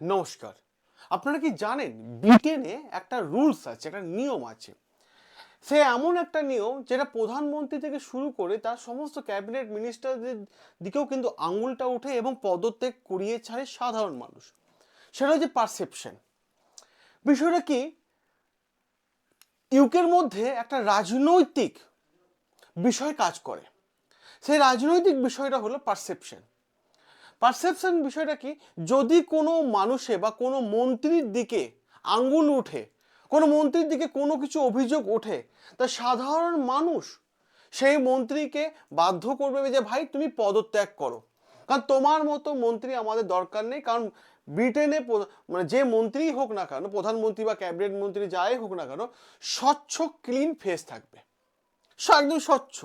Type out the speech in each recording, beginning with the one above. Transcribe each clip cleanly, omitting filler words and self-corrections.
নমস্কার। আপনারা কি জানেন ব্রিটেনে একটা রুলস আছে, একটা নিয়ম আছে। সে এমন একটা নিয়ম যেটা প্রধানমন্ত্রী থেকে শুরু করে তার সমস্ত ক্যাবিনেট মিনিস্টারদের দিকেও কিন্তু আঙুলটা ওঠে এবং পদত্যাগ করিয়ে ছাড়ে সাধারণ মানুষ। সেটা হচ্ছে পারসেপশন। বিষয়টা কি, ইউকের মধ্যে একটা রাজনৈতিক বিষয় কাজ করে। সেই রাজনৈতিক বিষয়টা হলো পারসেপশন। পারসেপশন বিষয়টা কি, যদি কোনো মানুষে বা কোনো মন্ত্রীর দিকে আঙ্গুল উঠে, কোনো মন্ত্রীর দিকে কোনো কিছু অভিযোগ ওঠে, তা সাধারণ মানুষ সেই মন্ত্রীকে বাধ্য করবে যে ভাই তুমি পদত্যাগ করো, কারণ তোমার মতো মন্ত্রী আমাদের দরকার নেই। কারণ ব্রিটেনে মানে যে মন্ত্রীই হোক না কেন, প্রধানমন্ত্রী বা ক্যাবিনেট মন্ত্রী যাই হোক না কেন, স্বচ্ছ ক্লিন ফেস থাকবে, একদম স্বচ্ছ।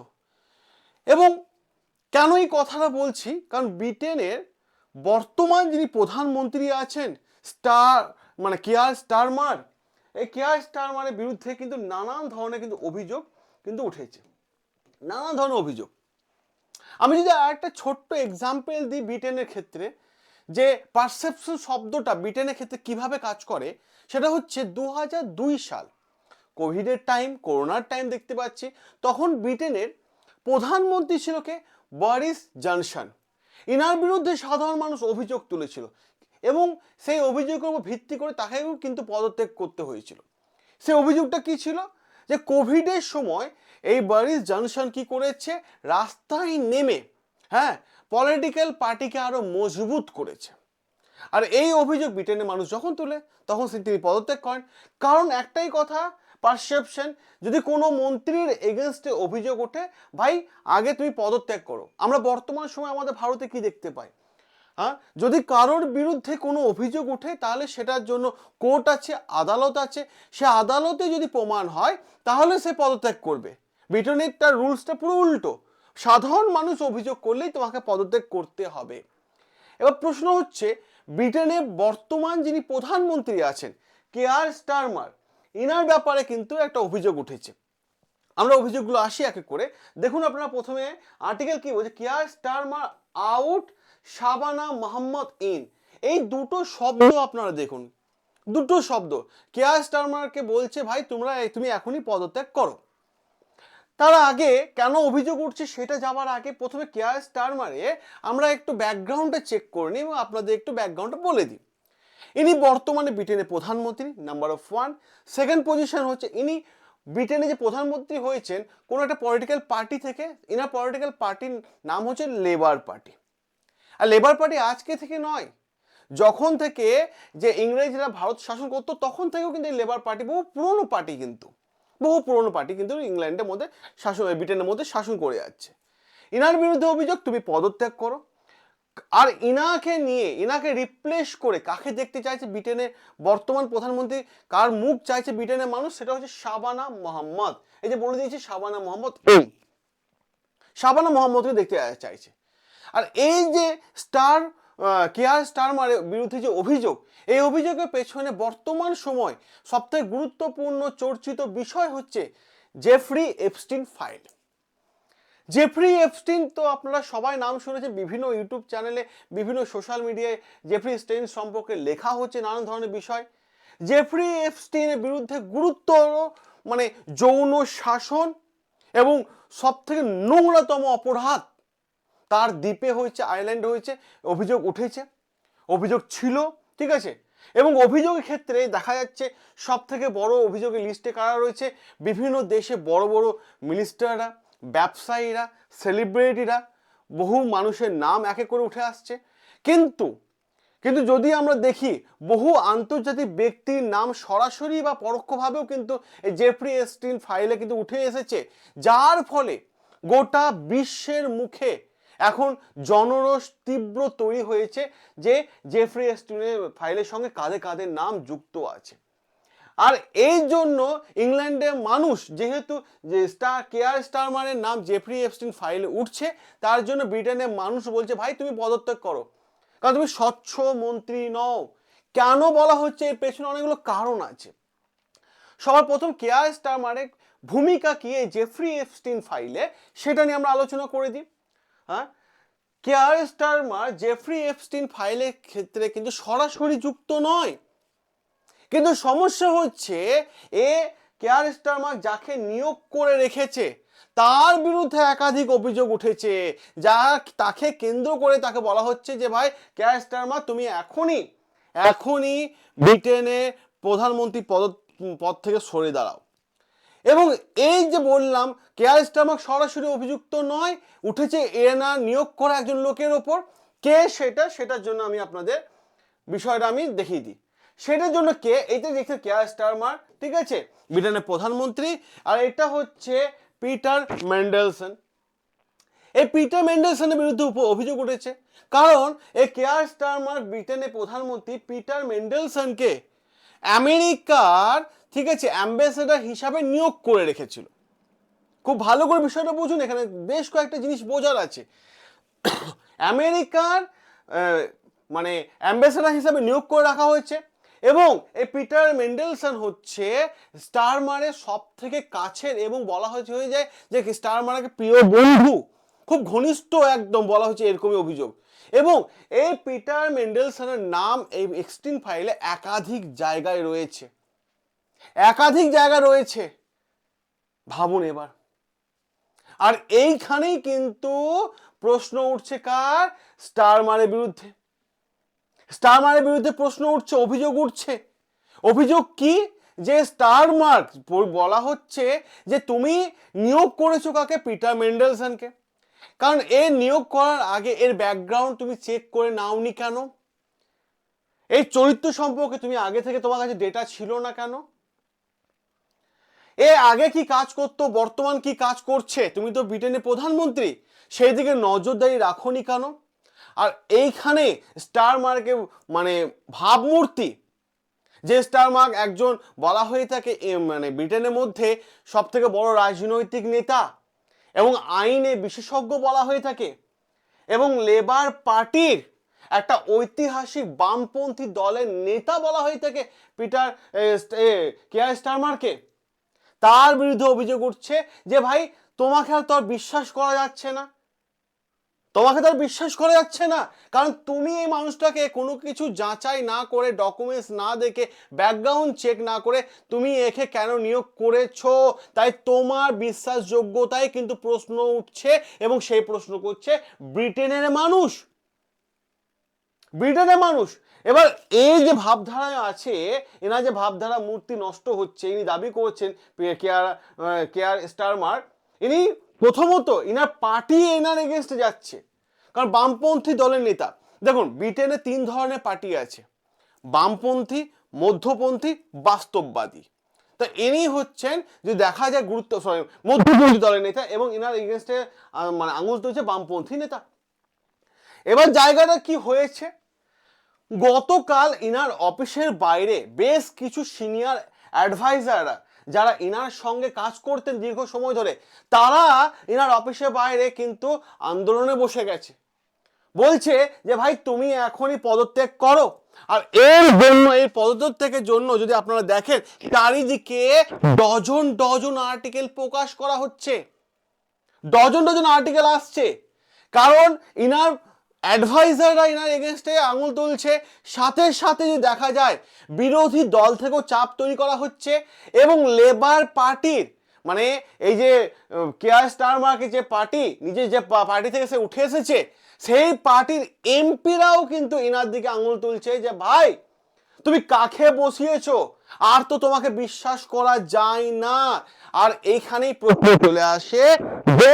এবং কেন এই কথাটা বলছি, কারণ ব্রিটেনের বর্তমান যিনি প্রধানমন্ত্রী আছেন, স্টার মানে কেয়ার স্টারমার, এই কেয়ার স্টারমারের বিরুদ্ধে কিন্তু নানান ধরনের কিন্তু অভিযোগ কিন্তু উঠেছে, নানান ধরনের অভিযোগ। আমি যদি আর একটা ছোট্ট এক্সাম্পল দিই ব্রিটেনের ক্ষেত্রে, যে পারসেপশন শব্দটা ব্রিটেনের ক্ষেত্রে কিভাবে কাজ করে, সেটা হচ্ছে 2002 সাল কোভিডের টাইম, করোনার টাইম দেখতে পাচ্ছি। তখন ব্রিটেনের প্রধানমন্ত্রী ছিল কে? Boris Johnson. ইনার বিরুদ্ধে সাধারণ মানুষ অভিযোগ তুলেছিল এবং সেই অভিযোগের উপর ভিত্তি করে তাকেও কিন্তু পদত্যাগ করতে হয়েছিল। সেই অভিযোগটা কি ছিল, যে কোভিডের সময় এই বরিস জনসন কি করেছে, রাস্তায় নেমে হ্যাঁ পলিটিক্যাল পার্টিকে আরো মজবুত করেছে। আর এই অভিযোগ ব্রিটেনের মানুষ যখন তুলে, তখন তিনি পদত্যাগ করেন। কারণ একটাই কথা, পারসেপশন। যদি কোনো মন্ত্রীর এগেনস্টে অভিযোগ ওঠে, ভাই আগে তুমি পদত্যাগ করো। আমরা বর্তমান সময় আমাদের ভারতে কি দেখতে পাই, হ্যাঁ, যদি কারোর বিরুদ্ধে কোনো অভিযোগ ওঠে তাহলে সেটার জন্য কোর্ট আছে, আদালত আছে। সে আদালতে যদি প্রমাণ হয় তাহলে সে পদত্যাগ করবে। ব্রিটেনের তার রুলসটা পুরো উল্টো, সাধারণ মানুষ অভিযোগ করলেই তোমাকে পদত্যাগ করতে হবে। এবার প্রশ্ন হচ্ছে, ব্রিটেনে বর্তমান যিনি প্রধানমন্ত্রী আছেন কেয়ার স্টারমার, ইনার ব্যাপারে কিন্তু একটা অভিযোগ উঠেছে। আমরা অভিযোগগুলো আসি এক এক করে। দেখুন আপনারা প্রথমে আর্টিকেল কি বলছে, care Starmer out, Shabana Mohammad in. এই দুটো শব্দ আপনারা দেখুন, দুটো শব্দ। কেয়ার স্টারমারকে বলছে ভাই তুমি এখনই পদত্যাগ করো। তার আগে কেন অভিযোগ উঠছে সেটা যাওয়ার আগে প্রথমে কেয়ার স্টারমারে আমরা একটু ব্যাকগ্রাউন্ডটা চেক করে নিই এবং আপনাদের একটু ব্যাকগ্রাউন্ডটা বলে দিই। ইনি বর্তমানে ব্রিটেনের প্রধানমন্ত্রী, number of one. Second position হচ্ছে, ইনি ব্রিটেনে যে প্রধানমন্ত্রী হয়েছেন কোনো একটা পলিটিক্যাল পার্টি থেকে। ইনার পলিটিক্যাল পার্টির নাম হচ্ছে লেবার পার্টি। আর লেবার পার্টি আজকে থেকে নয়, যখন থেকে যে ইংরেজরা ভারত শাসন করতো তখন থেকেও কিন্তু এই লেবার পার্টি বহু পুরনো পার্টি, কিন্তু বহু পুরনো পার্টি কিন্তু ইংল্যান্ডের মধ্যে শাসন, ব্রিটেনের মধ্যে শাসন করে যাচ্ছে। ইনার বিরুদ্ধে অভিযোগ তুমি পদত্যাগ করো। আর ইনাকে রিপ্লেস করে কাকে দেখতে চাইছে ব্রিটেনের বর্তমান প্রধানমন্ত্রী, কার মুখ চাইছে ব্রিটেনের মানুষ, সেটা হচ্ছে শাবানা মোহাম্মদ। এই যে বলে দিয়েছি শাবানা মোহাম্মদ, এই শাবানা মোহাম্মদকে দেখতে চাইছে। আর এই যে কেয়ার স্টারমারের বিরুদ্ধে যে অভিযোগ, এই অভিযোগের পেছনে বর্তমান সময় সবথেকে গুরুত্বপূর্ণ চর্চিত বিষয় হচ্ছে Jeffrey Epstein file. Jeffrey Epstein তো আপনারা সবাই নাম শুনেছেন, বিভিন্ন ইউটিউব চ্যানেলে, বিভিন্ন সোশ্যাল মিডিয়ায় জেফ্রি এপস্টিন সম্পর্কে লেখা হচ্ছে নানান ধরনের বিষয়। জেফ্রি এপস্টিনের বিরুদ্ধে গুরুতর মানে যৌন শাসন এবং সব থেকে নোংরাতম অপরাধ তার দ্বীপে হয়েছে, আইল্যান্ড হয়েছে, অভিযোগ উঠেছে, অভিযোগ ছিল, ঠিক আছে। এবং অভিযোগের ক্ষেত্রে দেখা যাচ্ছে সব থেকে বড় অভিযোগের লিস্টে কারা রয়েছে, বিভিন্ন দেশে বড় বড় মিনিস্টাররা, ব্যবসায়ীরা, সেলিব্রিটিরা, বহু মানুষের নাম একে করে উঠে আসছে। কিন্তু কিন্তু যদি আমরা দেখি, বহু আন্তর্জাতিক ব্যক্তির নাম সরাসরি বা পরোক্ষভাবেও কিন্তু এই জেফ্রি এপস্টিন ফাইলে কিন্তু উঠে এসেছে, যার ফলে গোটা বিশ্বের মুখে এখন জনরোষ তীব্র তৈরি হয়েছে যে জেফ্রি এপস্টিনের ফাইলের সঙ্গে কাদের কাদের নাম যুক্ত আছে। আর এই জন্য ইংল্যান্ডের মানুষ, যেহেতু যে কেয়ার স্টারমারের নাম জেফ্রি এপস্টিন ফাইলে উঠছে, তার জন্য ব্রিটেনের মানুষ বলছে ভাই তুমি পদত্যাগ করো, কারণ তুমি স্বচ্ছ মন্ত্রী নও। কেন বলা হচ্ছে, এর পেছনে অনেকগুলো কারণ আছে। সবার প্রথম, কেয়ার স্টারমারের ভূমিকা কি এই জেফ্রি এপস্টিন ফাইলে, সেটা নিয়ে আমরা আলোচনা করে দিই। হ্যাঁ, কেয়ার স্টারমার জেফ্রি এপস্টিন ফাইলের ক্ষেত্রে কিন্তু সরাসরি যুক্ত নয়, কিন্তু সমস্যা হচ্ছে এ কেয়ার স্টারমার যাকে নিয়োগ করে রেখেছে তার বিরুদ্ধে একাধিক অভিযোগ উঠেছে, যা তাকে কেন্দ্র করে তাকে বলা হচ্ছে যে ভাই কেয়ার স্টারমার তুমি এখনই এখনই ব্রিটেনের প্রধানমন্ত্রী পদ থেকে সরে দাঁড়াও। এবং এই যে বললাম কেয়ার স্টারমার সরাসরি অভিযুক্ত নয়, উঠেছে এনার নিয়োগ করা একজন লোকের ওপর। কে সেটার জন্য আমি আপনাদের বিষয়টা আমি দেখিয়ে দিই। সেটার জন্য কে, এইটা দেখছে কেয়ার স্টারমার, ঠিক আছে, ব্রিটেনের প্রধানমন্ত্রী। আর এটা হচ্ছে পিটার মেন্ডেলসন। এই পিটার মেন্ডেলসনের বিরুদ্ধে অভিযোগ উঠেছে, কারণ এই কেয়ার স্টারমার ব্রিটেনের প্রধানমন্ত্রী পিটার মেন্ডেলসনকে আমেরিকার, ঠিক আছে, অ্যাম্বাসেডর হিসাবে নিয়োগ করে রেখেছিল। খুব ভালো করে বিষয়টা বুঝুন, এখানে বেশ কয়েকটা জিনিস বোঝার আছে। আমেরিকার মানে অ্যাম্বাসেডর হিসাবে নিয়োগ করে রাখা হয়েছে, এবং এই পিটার মেন্ডেলসন হচ্ছে স্টারমারের সব থেকে কাছের, এবং বলা হয়েছে হয়ে যায় যে স্টারমারকে প্রিয় বন্ধু, খুব ঘনিষ্ঠ একদম বলা হচ্ছে, এরকমই অভিযোগ। এবং এই পিটার মেন্ডেলসনের নাম এই এক্সটিন ফাইলে একাধিক জায়গায় রয়েছে, ভাবুন এবার। আর এইখানেই কিন্তু প্রশ্ন উঠছে কার, স্টারমারের বিরুদ্ধে। স্টারমারের বিরুদ্ধে প্রশ্ন উঠছে, অভিযোগ উঠছে। অভিযোগ কি, যে স্টারমার বলা হচ্ছে যে তুমি নিয়োগ করেছো কাকে, পিটার মেন্ডেলসনকে, কারণ এর নিয়োগ করার আগে এর ব্যাকগ্রাউন্ড তুমি চেক করে নাওনি কেন? এই চরিত্র সম্পর্কে তুমি আগে থেকে তোমার কাছে ডেটা ছিল না কেন? এ আগে কি কাজ করতো, বর্তমান কি কাজ করছে, তুমি তো ব্রিটেনের প্রধানমন্ত্রী, সেই দিকে নজরদারি রাখোনি কেন? আর এইখানে স্টারমার্কে মানে ভাবমূর্তি, যে স্টারমার্ক একজন বলা হয়ে থাকে মানে ব্রিটেনের মধ্যে সব থেকে বড় রাজনৈতিক নেতা এবং আইনে বিশেষজ্ঞ বলা হয়ে থাকে, এবং লেবার পার্টির একটা ঐতিহাসিক বামপন্থী দলের নেতা বলা হয়ে থাকে পিটার কেয়ার স্টারমারকে। তার বিরুদ্ধে অভিযোগ উঠছে যে ভাই তোমাকে আর তো আর বিশ্বাস করা যাচ্ছে না, কারণ তুমি এই মানুষটাকে কোনো কিছু যাচাই না করে, ডকুমেন্টস না দেখে, ব্যাকগ্রাউন্ড চেক না করে তুমি একে কেন নিয়োগ করেছো, তাই তোমার বিশ্বাসযোগ্যতায় কিন্তু প্রশ্ন উঠছে, এবং সেই প্রশ্ন করছে ব্রিটেনের মানুষ। এবার এই যে ভাবধারা আছে, এনার যে ভাবধারা মূর্তি নষ্ট হচ্ছে, ইনি দাবি করছেন কেয়ার স্টারমার, ইনি প্রথমত ইনার পার্টি এনার এগেনস্টে যাচ্ছে, কারণ বামপন্থী দলের নেতা। দেখুন ব্রিটেনে 3 ধরনের পার্টি আছে, বামপন্থী, মধ্যপন্থী, বাস্তববাদী। তো ইনি হচ্ছেন, যদি দেখা যায় মধ্যপন্থী দলের নেতা, এবং ইনার এগেনস্টে মানে আঙুল তুলছে বামপন্থী নেতা। এবার জায়গাটা কি হয়েছে, গতকাল ইনার অফিসের বাইরে বেশ কিছু সিনিয়র অ্যাডভাইজাররা, যারা ইনার সঙ্গে কাজ করতেন দীর্ঘ সময় ধরে, তারা ইনার অফিসের বাইরে কিন্তু আন্দোলনে বসে গেছে, বলছে যে ভাই তুমি এখনই পদত্যাগ করো। আর এর জন্য, এই পদত্যাগের জন্য যদি আপনারা দেখেন চারিদিকে ডজন আর্টিকেল প্রকাশ করা হচ্ছে, ডজন আর্টিকেল আসছে, কারণ ইনার অ্যাডভাইজাররা ইনার এগেনস্টে আঙুল তুলছে। সাথে সাথে যদি দেখা যায় বিরোধী দল থেকেও চাপ তৈরি করা হচ্ছে, এবং লেবার পার্টির মানে এই যে কেয়ার স্টারমার্কের যে পার্টি, নিজের যে পার্টি থেকে সে উঠে এসেছে, সেই পার্টির এমপিরাও কিন্তু ইনার দিকে আঙুল তুলছে যে ভাই তুমি কাকে বসিয়েছো, আর তো তোমাকে বিশ্বাস করা যায় না। আর এইখানেই প্রশ্ন চলে আসে যে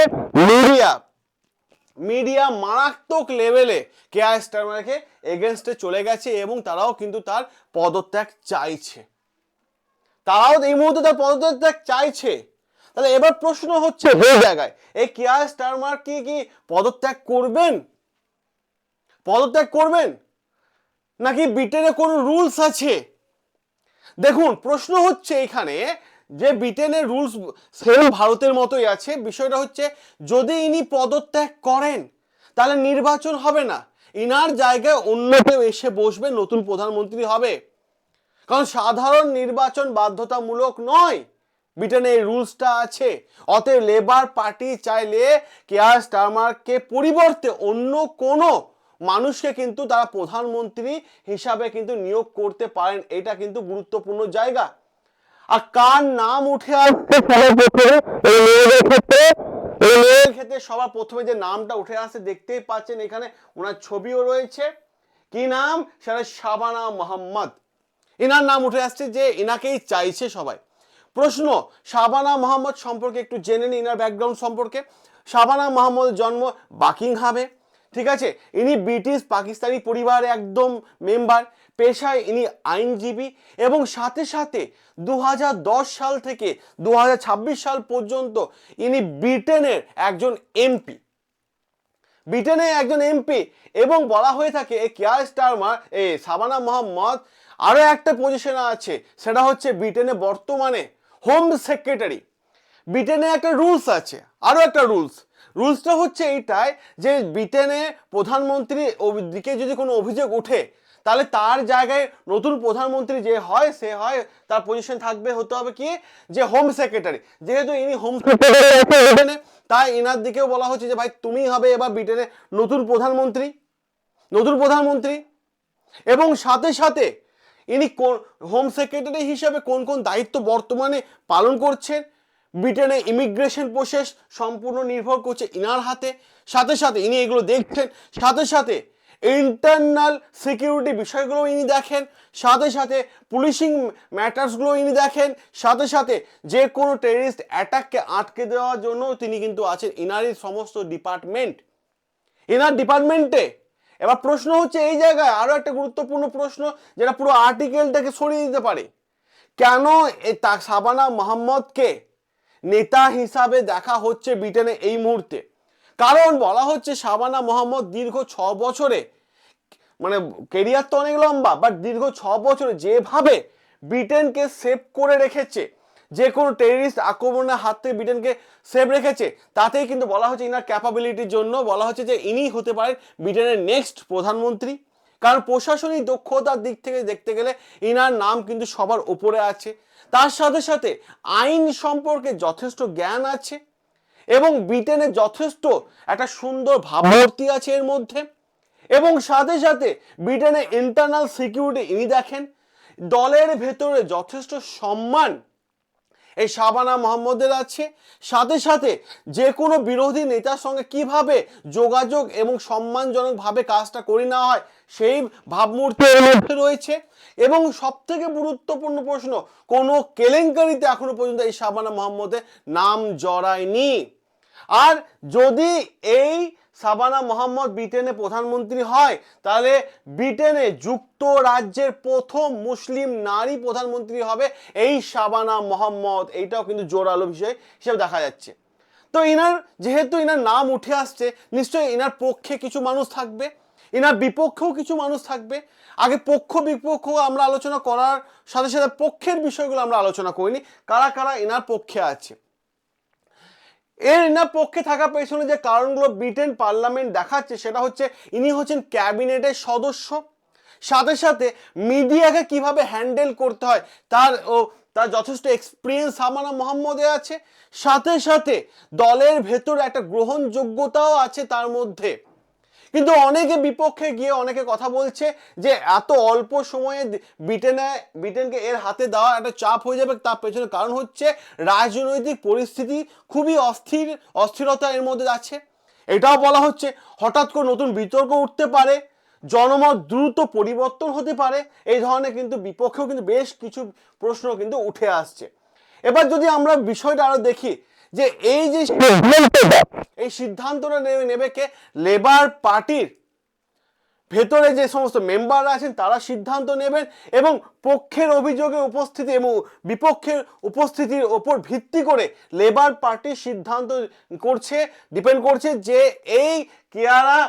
মিডিয়া মারাত্মক লেভেলে কেয়ার স্টারমারকে এগেনস্টে চলে গেছে, এবং তারাও কিন্তু তার পদত্যাগ চাইছে, এই মুহূর্তে তার পদত্যাগ চাইছে। তাহলে এবার প্রশ্ন হচ্ছে এই জায়গায়, এই কেয়ার স্টারমার কি পদত্যাগ করবেন, নাকি ব্রিটেনে কোনো রুলস আছে? দেখুন প্রশ্ন হচ্ছে এখানে যে ব্রিটেনের রুলস সেম ভারতের মতোই আছে। বিষয়টা হচ্ছে যদি ইনি পদত্যাগ করেন তাহলে নির্বাচন হবে না, ইনার জায়গায় অন্য কেউ এসে বসবে, নতুন প্রধানমন্ত্রী হবে, কারণ সাধারণ নির্বাচন বাধ্যতামূলক নয় ব্রিটেনে এই রুলসটা আছে। অতএব লেবার পার্টি চাইলে কেয়ার স্টারমারকে পরিবর্তে অন্য কোনো মানুষকে কিন্তু তারা প্রধানমন্ত্রী হিসাবে কিন্তু নিয়োগ করতে পারেন। এটা কিন্তু গুরুত্বপূর্ণ জায়গা। আর কার নাম উঠে আসছে ক্ষেত্রে সবার প্রথমে যে নামটা উঠে আসছে দেখতেই পাচ্ছেন, এখানে ওনার ছবিও রয়েছে। কি নাম? সেটা শাবানা মোহাম্মদ। এনার নাম উঠে আসছে, যে এনাকেই চাইছে সবাই। প্রশ্ন, শাবানা মোহাম্মদ সম্পর্কে একটু জেনে নিন, এনার ব্যাকগ্রাউন্ড সম্পর্কে। শাবানা মোহাম্মদের জন্ম বাকিংহামে, ঠিক আছে। ইনি ব্রিটিশ পাকিস্তানি পরিবারের একদম মেম্বার। পেশায় ইনি আইনজীবী এবং সাথে সাথে 2010 সাল থেকে 2026 সাল পর্যন্ত ইনি ব্রিটেনের একজন এমপি। ব্রিটেনের একজন এমপি এবং বলা হয়ে থাকে এই কেয়ার স্টারমার, এই শাবানা মোহাম্মদ আরও একটা পজিশনে আছে, সেটা হচ্ছে ব্রিটেনে বর্তমানে হোম সেক্রেটারি। ব্রিটেনে একটা রুলস আছে, আরও একটা রুলসটা হচ্ছে এইটাই যে ব্রিটেনে প্রধানমন্ত্রী দিকে যদি কোনো অভিযোগ উঠে, তাহলে তার জায়গায় নতুন প্রধানমন্ত্রী যে হয় সে হয়, তার পজিশন থাকবে, হতে হবে কি, যে হোম সেক্রেটারি। যেহেতু ইনি হোম সেক্রেটারি, তাই এনার দিকেও বলা হচ্ছে যে ভাই তুমি হবে এবার ব্রিটেনের নতুন প্রধানমন্ত্রী। এবং সাথে সাথে ইনি হোম সেক্রেটারি হিসেবে কোন কোন দায়িত্ব বর্তমানে পালন করছেন, ব্রিটেনে ইমিগ্রেশন প্রসেস সম্পূর্ণ নির্ভর করছে ইনার হাতে। সাথে সাথে ইনি এগুলো দেখছেন, সাথে সাথে ইন্টারনাল সিকিউরিটি বিষয়গুলো ইনি দেখেন, সাথে সাথে পুলিশিং ম্যাটার্সগুলো ইনি দেখেন, সাথে সাথে যে কোনো টেররিস্ট অ্যাটাককে আটকে দেওয়ার জন্য তিনি কিন্তু আছেন ইনারই সমস্ত ডিপার্টমেন্টে। এবার প্রশ্ন হচ্ছে এই জায়গায় আরো একটা গুরুত্বপূর্ণ প্রশ্ন, যেটা পুরো আর্টিকেলটাকে সরিয়ে দিতে পারে। কেন শাবানা মোহাম্মদকে নেতা হিসাবে দেখা হচ্ছে ব্রিটেনে এই মুহূর্তে? কারণ বলা হচ্ছে শাবানা মোহাম্মদ দীর্ঘ 6 বছরে, মানে কেরিয়ার তো অনেক লম্বা, বাট দীর্ঘ 6 বছরে যেভাবে ব্রিটেনকে সেভ করে রেখেছে, যে কোনো টেররিস্ট আক্রমণের হাত থেকে ব্রিটেনকে সেভ রেখেছে, তাতেই কিন্তু বলা হচ্ছে ইনার ক্যাপাবিলিটির জন্য বলা হচ্ছে যে ইনি হতে পারেন ব্রিটেনের নেক্সট প্রধানমন্ত্রী। কারণ প্রশাসনিক দক্ষতার দিক থেকে দেখতে গেলে ইনার নাম কিন্তু সবার উপরে আছে। তার সাথে সাথে আইন সম্পর্কে যথেষ্ট জ্ঞান আছে এবং ব্রিটেনে যথেষ্ট একটা সুন্দর ভাবমূর্তি আছে এর মধ্যে। এবং সাথে সাথে ব্রিটেনে ইন্টারনাল সিকিউরিটি ইনি দেখেন। দলের ভেতরে যথেষ্ট সম্মান এই শাবানা মোহাম্মদের আছে। সাথে সাথে যে কোনো বিরোধী নেতার সঙ্গে কিভাবে যোগাযোগ এবং সম্মানজনকভাবে কাজটা করে নেওয়া হয় সেই ভাবমূর্তি এর মধ্যে রয়েছে। এবং সব থেকে গুরুত্বপূর্ণ প্রশ্ন, কোনো কেলেঙ্কারিতে এখনো পর্যন্ত এই শাবানা মোহাম্মদের নাম জড়ায়নি। আর যদি এই শাবানা মোহাম্মদ ব্রিটেনে প্রধানমন্ত্রী হয়, তাহলে ব্রিটেনে যুক্তরাজ্যের প্রথম মুসলিম নারী প্রধানমন্ত্রী হবে এই শাবানা মোহাম্মদ। এইটাও কিন্তু জোরালো বিষয় হিসেবে দেখা যাচ্ছে। তো যেহেতু ইনার নাম উঠে আসছে, নিশ্চয়ই ইনার পক্ষে কিছু মানুষ থাকবে, ইনার বিপক্ষেও কিছু মানুষ থাকবে। আগে পক্ষ বিপক্ষ আমরা আলোচনা করার সাথে সাথে পক্ষের বিষয়গুলো আমরা আলোচনা করিনি, কারা কারা ইনার পক্ষে আছে। ইনার পক্ষে থাকার পেছনে যে কারণগুলো ব্রিটেন পার্লামেন্ট দেখাচ্ছে, সেটা হচ্ছে ইনি হচ্ছেন ক্যাবিনেটের সদস্য। সাথে সাথে মিডিয়াকে কিভাবে হ্যান্ডেল করতে হয় তার যথেষ্ট এক্সপিরিয়েন্স শাবানা মোহাম্মদে আছে। সাথে সাথে দলের ভেতরে একটা গ্রহণযোগ্যতাও আছে তার মধ্যে। কিন্তু অনেকে বিপক্ষে গিয়ে অনেকে কথা বলছে যে এত অল্প সময়ে ব্রিটেনকে এর হাতে দেওয়া একটা চাপ হয়ে যাবে। তার পেছনে কারণ হচ্ছে রাজনৈতিক পরিস্থিতি খুবই অস্থিরতা এর মধ্যে আছে। এটাও বলা হচ্ছে হঠাৎ করে নতুন বিতর্ক উঠতে পারে, জনমত দ্রুত পরিবর্তন হতে পারে। এই ধরনের কিন্তু বিপক্ষেও কিন্তু বেশ কিছু প্রশ্ন কিন্তু উঠে আসছে। এবার যদি আমরা বিষয়টা আরো দেখি, যে এই যে সিদ্ধান্তটা নেবে কে? লেবার পার্টির ভেতরে যে সমস্ত মেম্বার আছেন তারা সিদ্ধান্ত নেবেন এবং পক্ষের অভিযোগে উপস্থিতি এবং বিপক্ষের উপস্থিতির ওপর ভিত্তি করে লেবার পার্টি সিদ্ধান্ত ডিপেন্ড করছে যে এই কেয়ারা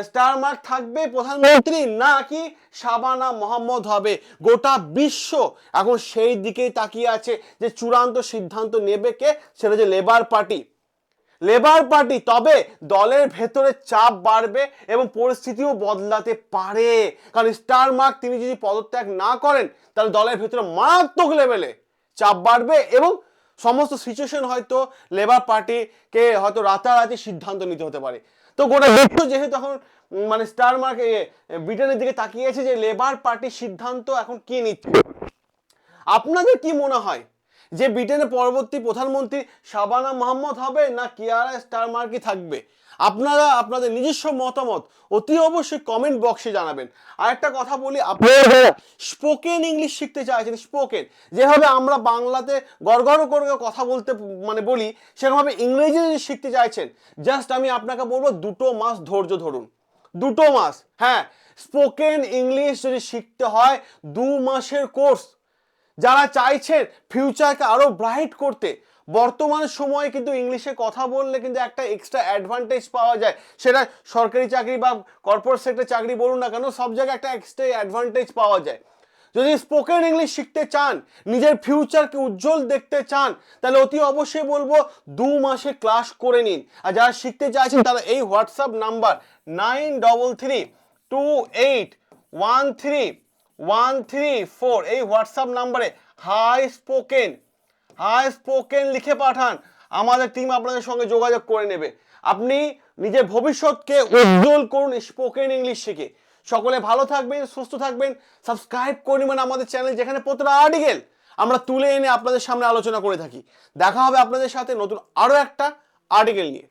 স্টারমার থাকবে প্রধানমন্ত্রী নাকি শাবানা মোহাম্মদ হবে। গোটা বিশ্ব এখন সেই দিকেই তাকিয়ে আছে যে চূড়ান্ত সিদ্ধান্ত নেবে কে, সেটা যে লেবার পার্টি। তবে দলের ভেতরে চাপ বাড়বে এবং পরিস্থিতিও বদলাতে পারে। কারণ স্টারমার্ক তিনি যদি পদত্যাগ না করেন, তাহলে দলের ভেতরে মারাত্মক লেভেলে চাপ বাড়বে এবং সমস্ত সিচুয়েশন হয়তো লেবার পার্টিকে হয়তো রাতারাতি সিদ্ধান্ত নিতে হতে পারে। তো গোটা বিশ্ব যেহেতু এখন মানে স্টার মার্ক ব্রিটেনের দিকে তাকিয়েছে যে লেবার পার্টির সিদ্ধান্ত এখন কি নিচ্ছে, আপনাদের কি মনে হয় যে ব্রিটেনের পরবর্তী প্রধানমন্ত্রী শাবানা মাহমুদ হবে না কিয়ারা স্টারমার্কই থাকবে? আপনারা আপনাদের নিজস্ব মতামত অতি অবশ্যই কমেন্ট বক্সে জানাবেন। আর একটা কথা বলি, আপনারা স্পোকেন ইংলিশ শিখতে চাইছেন, স্পোকেন যেভাবে আমরা বাংলাতে গড়গড় করে কথা বলতে মানে বলি, সেভাবে ইংরেজি যদি শিখতে চাইছেন, জাস্ট আমি আপনাকে বলবো 2 মাস ধৈর্য ধরুন। 2 মাস, হ্যাঁ, স্পোকেন ইংলিশ যদি শিখতে হয় 2 মাসের কোর্স। যারা চাইছেন ফিউচারকে আরো ব্রাইট করতে, বর্তমান সময়ে কিন্তু ইংলিশে কথা বললে কিন্তু একটা এক্সট্রা অ্যাডভান্টেজ পাওয়া যায়, সেটা সরকারি চাকরি বা কর্পোরেট সেক্টর চাকরি বলুন না কেন, সব জায়গায় একটা এক্সট্রা অ্যাডভান্টেজ পাওয়া যায়। যদি স্পোকেন ইংলিশ শিখতে চান, নিজের ফিউচারকে উজ্জ্বল দেখতে চান, তাহলে অতি অবশ্যই বলবো 2 মাসে ক্লাস করে নিন। আর যারা শিখতে চাইছেন তারা এই হোয়াটসঅ্যাপ নাম্বার 9332813134 এই হোয়াটসঅ্যাপ নাম্বারে হাই স্পোকেন লিখে পাঠান। আমাদের টিম আপনাদের সঙ্গে যোগাযোগ করে নেবে। আপনি নিজের ভবিষ্যৎকে উজ্জ্বল করুন স্পোকেন ইংলিশ শিখে। সকলে ভালো থাকবেন, সুস্থ থাকবেন। সাবস্ক্রাইব করে নেবেন আমাদের চ্যানেল, যেখানে প্রতিটা আর্টিকেল আমরা তুলে এনে আপনাদের সামনে আলোচনা করে থাকি। দেখা হবে আপনাদের সাথে নতুন আরো একটা আর্টিকেল নিয়ে।